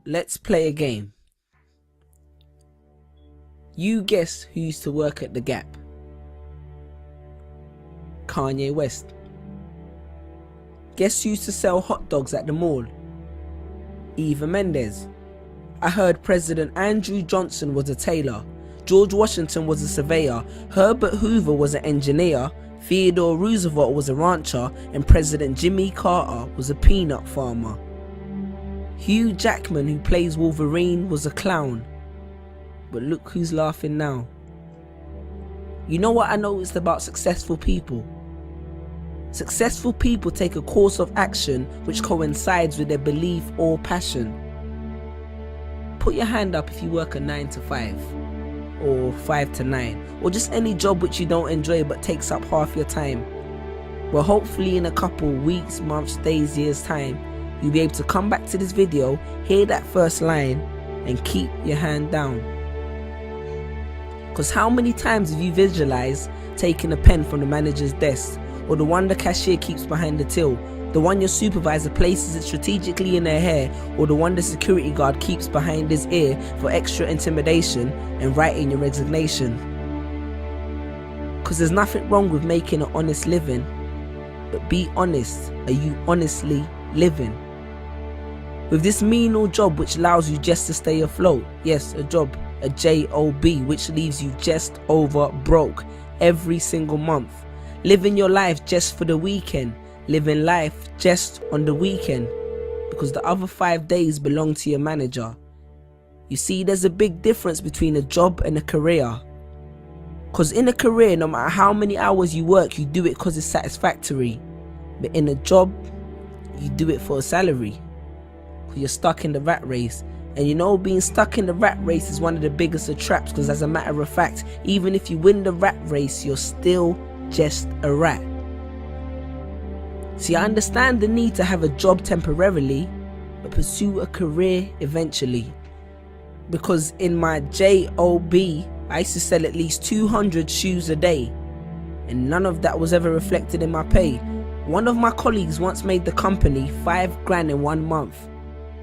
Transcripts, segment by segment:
Let's play a game. You guess who used to work at the Gap? Kanye West. Guess who used to sell hot dogs at the mall? Eva Mendes. I heard President Andrew Johnson was a tailor, George Washington was a surveyor, Herbert Hoover was an engineer, Theodore Roosevelt was a rancher, and President Jimmy Carter was a peanut farmer. Hugh Jackman, who plays Wolverine, was a clown. But look who's laughing now. You know what I noticed about successful people? Successful people take a course of action which coincides with their belief or passion. Put your hand up if you work a 9 to 5, or 5 to 9, or just any job which you don't enjoy but takes up half your time. Well, hopefully in a couple weeks, months, days, years time, you'll be able to come back to this video, hear that first line, and keep your hand down. Because how many times have you visualized taking a pen from the manager's desk, or the one the cashier keeps behind the till, the one your supervisor places it strategically in their hair, or the one the security guard keeps behind his ear for extra intimidation, and writing your resignation? Because there's nothing wrong with making an honest living, but be honest, are you honestly living? With this menial job which allows you just to stay afloat, yes, a job, a job, which leaves you just over broke every single month, living your life just for the weekend, living life just on the weekend, because the other 5 days belong to your manager. You see, there's a big difference between a job and a career. Because in a career, no matter how many hours you work, you do it because it's satisfactory. But in a job, you do it for a salary. Because you're stuck in the rat race. And you know, being stuck in the rat race is one of the biggest of traps, because as a matter of fact, even if you win the rat race, you're still just a rat. See, I understand the need to have a job temporarily, but pursue a career eventually. Because in my job, I used to sell at least 200 shoes a day, and none of that was ever reflected in my pay. One of my colleagues once made the company $5,000 in 1 month,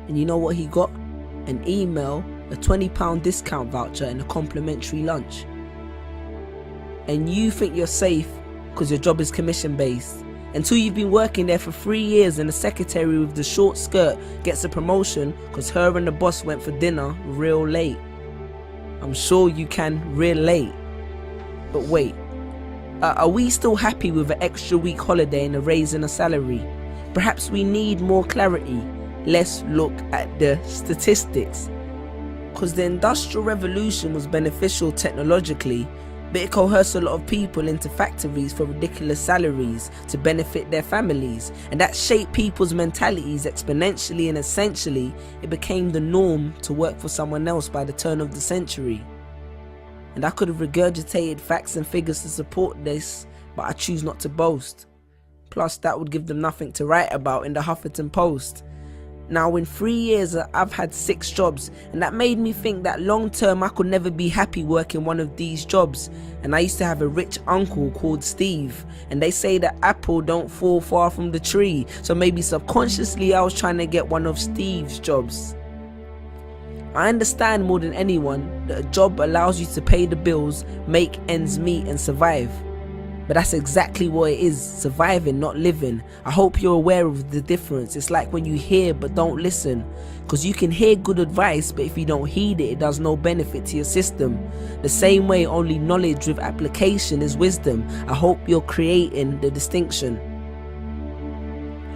and you know what he got? An email, a £20 discount voucher, and a complimentary lunch. And you think you're safe because your job is commission based, until you've been working there for 3 years and the secretary with the short skirt gets a promotion because her and the boss went for dinner real late. I'm sure you can relate. But wait, are we still happy with an extra week holiday and a raise in a salary? Perhaps we need more clarity. Let's look at the statistics. Because the Industrial Revolution was beneficial technologically, but it coerced a lot of people into factories for ridiculous salaries to benefit their families, and that shaped people's mentalities exponentially, and essentially it became the norm to work for someone else by the turn of the century. And I could have regurgitated facts and figures to support this, but I choose not to boast. Plus that would give them nothing to write about in the Huffington Post. Now in 3 years I've had 6 jobs, and that made me think that long term I could never be happy working one of these jobs. And I used to have a rich uncle called Steve, and they say that apple don't fall far from the tree, so maybe subconsciously I was trying to get one of Steve's jobs. I understand more than anyone that a job allows you to pay the bills, make ends meet, and survive. But that's exactly what it is, surviving, not living. I hope you're aware of the difference. It's like when you hear but don't listen. Because you can hear good advice, but if you don't heed it, it does no benefit to your system. The same way only knowledge with application is wisdom. I hope you're creating the distinction.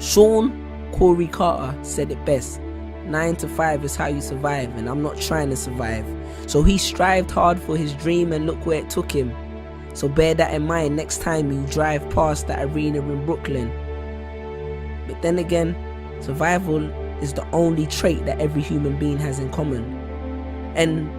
Sean Corey Carter said it best. 9 to 5 is how you survive, and I'm not trying to survive. So he strived hard for his dream, and look where it took him. So bear that in mind next time you drive past that arena in Brooklyn. But then again, survival is the only trait that every human being has in common. And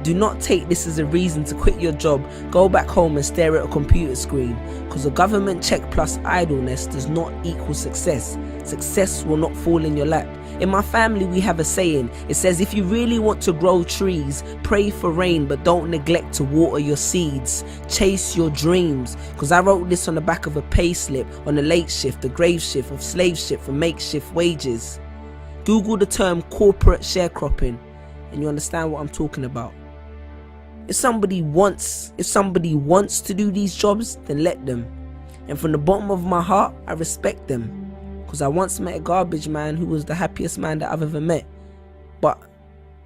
do not take this as a reason to quit your job, go back home and stare at a computer screen, because a government check plus idleness does not equal success. Success will not fall in your lap. In my family we have a saying. It says, if you really want to grow trees, pray for rain, but don't neglect to water your seeds. Chase your dreams. Because I wrote this on the back of a pay slip on a late shift, the grave shift of slave ship for makeshift wages. Google the term corporate sharecropping and you understand what I'm talking about. If somebody wants to do these jobs, then let them. And from the bottom of my heart, I respect them. Because I once met a garbage man who was the happiest man that I've ever met. But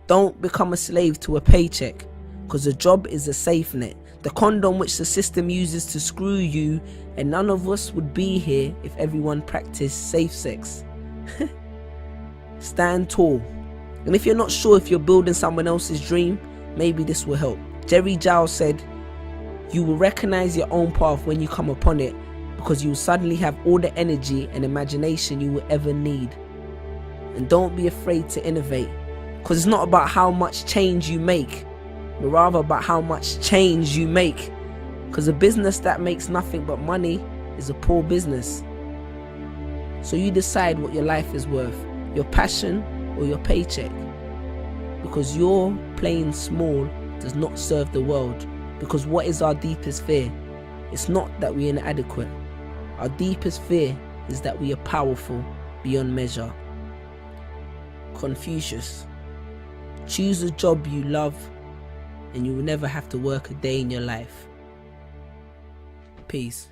don't become a slave to a paycheck, because a job is a safe net, the condom which the system uses to screw you, and none of us would be here if everyone practiced safe sex. Stand tall. And if you're not sure if you're building someone else's dream, maybe this will help. Jerry Giles said, "You will recognize your own path when you come upon it, because you will suddenly have all the energy and imagination you will ever need." And don't be afraid to innovate, because it's not about how much change you make, but rather about how much change you make. Because a business that makes nothing but money is a poor business. So you decide what your life is worth, your passion or your paycheck. Because your playing small does not serve the world. Because what is our deepest fear? It's not that we're inadequate. Our deepest fear is that we are powerful beyond measure. Confucius. Choose a job you love and you will never have to work a day in your life. Peace.